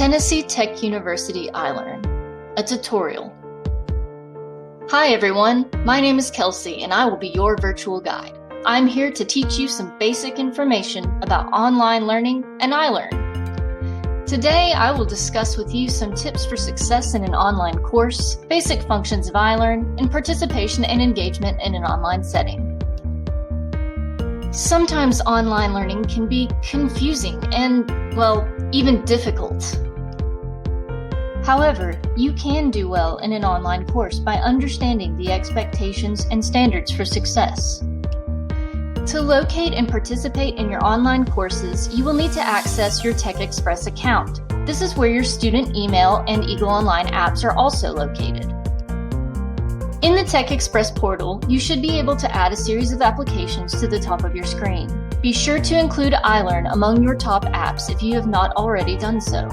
Tennessee Tech University iLearn, a tutorial. Hi everyone, my name is Kelsey and I will be your virtual guide. I'm here to teach you some basic information about online learning and iLearn. Today I will discuss with you some tips for success in an online course, basic functions of iLearn, and participation and engagement in an online setting. Sometimes online learning can be confusing and, well, even difficult. However, you can do well in an online course by understanding the expectations and standards for success. To locate and participate in your online courses, you will need to access your TechExpress account. This is where your student email and Eagle Online apps are also located. In the TechExpress portal, you should be able to add a series of applications to the top of your screen. Be sure to include iLearn among your top apps if you have not already done so.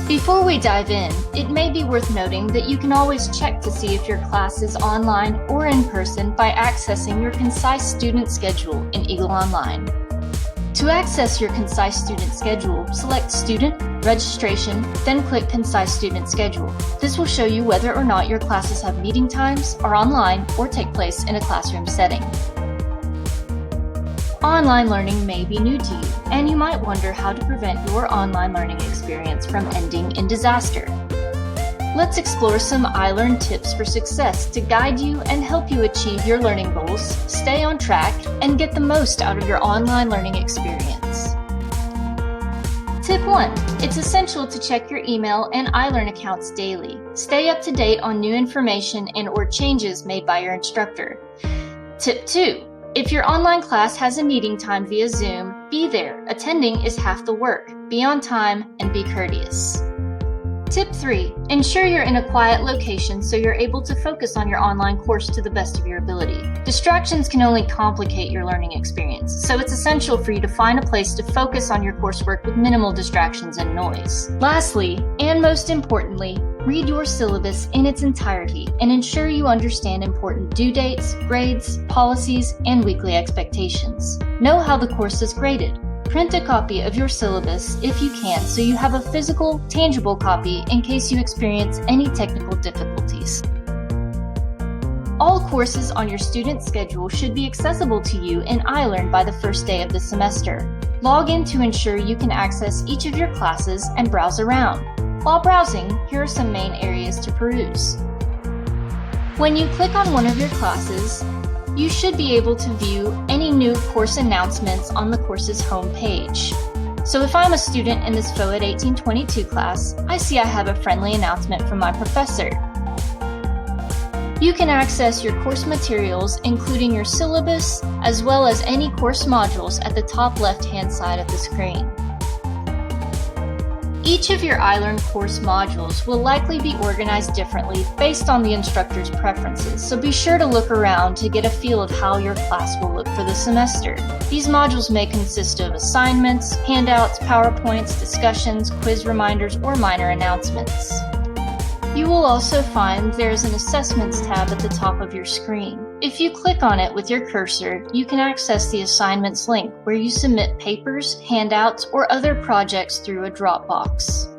Before we dive in, it may be worth noting that you can always check to see if your class is online or in person by accessing your concise student schedule in Eagle Online. To access your concise student schedule, select Student, Registration, then click Concise Student Schedule. This will show you whether or not your classes have meeting times, are online, or take place in a classroom setting. Online learning may be new to you, and you might wonder how to prevent your online learning experience from ending in disaster. Let's explore some iLearn tips for success to guide you and help you achieve your learning goals, stay on track, and get the most out of your online learning experience. Tip 1. It's essential to check your email and iLearn accounts daily. Stay up to date on new information and/or changes made by your instructor. Tip 2. If your online class has a meeting time via Zoom, be there. Attending is half the work. Be on time and be courteous. Tip 3. Ensure you're in a quiet location so you're able to focus on your online course to the best of your ability. Distractions can only complicate your learning experience, so it's essential for you to find a place to focus on your coursework with minimal distractions and noise. Lastly, and most importantly, read your syllabus in its entirety and ensure you understand important due dates, grades, policies, and weekly expectations. Know how the course is graded. Print a copy of your syllabus if you can so you have a physical, tangible copy in case you experience any technical difficulties. All courses on your student schedule should be accessible to you in iLearn by the first day of the semester. Log in to ensure you can access each of your classes and browse around. While browsing, here are some main areas to peruse. When you click on one of your classes, you should be able to view any new course announcements on the course's home page. So if I'm a student in this COEd 1822 class, I see I have a friendly announcement from my professor. You can access your course materials, including your syllabus, as well as any course modules at the top left-hand side of the screen. Each of your iLearn course modules will likely be organized differently based on the instructor's preferences, so be sure to look around to get a feel of how your class will look for the semester. These modules may consist of assignments, handouts, PowerPoints, discussions, quiz reminders, or minor announcements. You will also find there is an Assessments tab at the top of your screen. If you click on it with your cursor, you can access the Assignments link where you submit papers, handouts, or other projects through a Dropbox.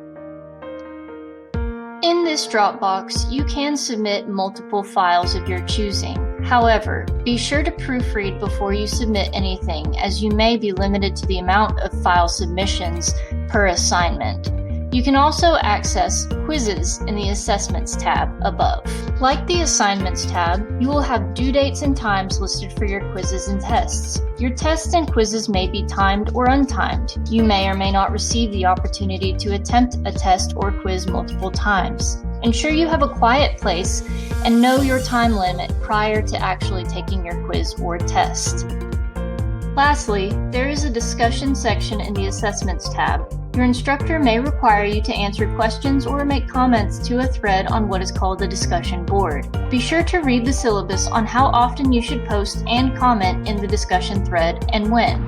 In this Dropbox, you can submit multiple files of your choosing. However, be sure to proofread before you submit anything, as you may be limited to the amount of file submissions per assignment. You can also access quizzes in the Assessments tab above. Like the Assignments tab, you will have due dates and times listed for your quizzes and tests. Your tests and quizzes may be timed or untimed. You may or may not receive the opportunity to attempt a test or quiz multiple times. Ensure you have a quiet place and know your time limit prior to actually taking your quiz or test. Lastly, there is a discussion section in the Assessments tab. Your instructor may require you to answer questions or make comments to a thread on what is called the discussion board. Be sure to read the syllabus on how often you should post and comment in the discussion thread and when.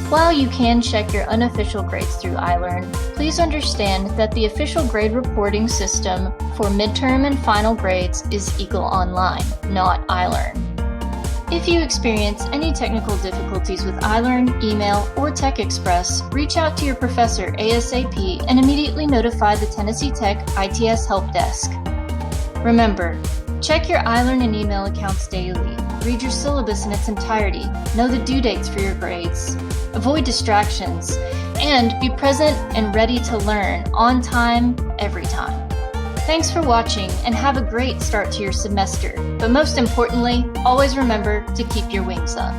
While you can check your unofficial grades through iLearn, please understand that the official grade reporting system for midterm and final grades is Eagle Online, not iLearn. If you experience any technical difficulties with iLearn, email, or Tech Express, reach out to your professor ASAP and immediately notify the Tennessee Tech ITS Help Desk. Remember, check your iLearn and email accounts daily, read your syllabus in its entirety, know the due dates for your grades, avoid distractions, and be present and ready to learn on time, every time. Thanks for watching and have a great start to your semester, but most importantly, always remember to keep your wings up.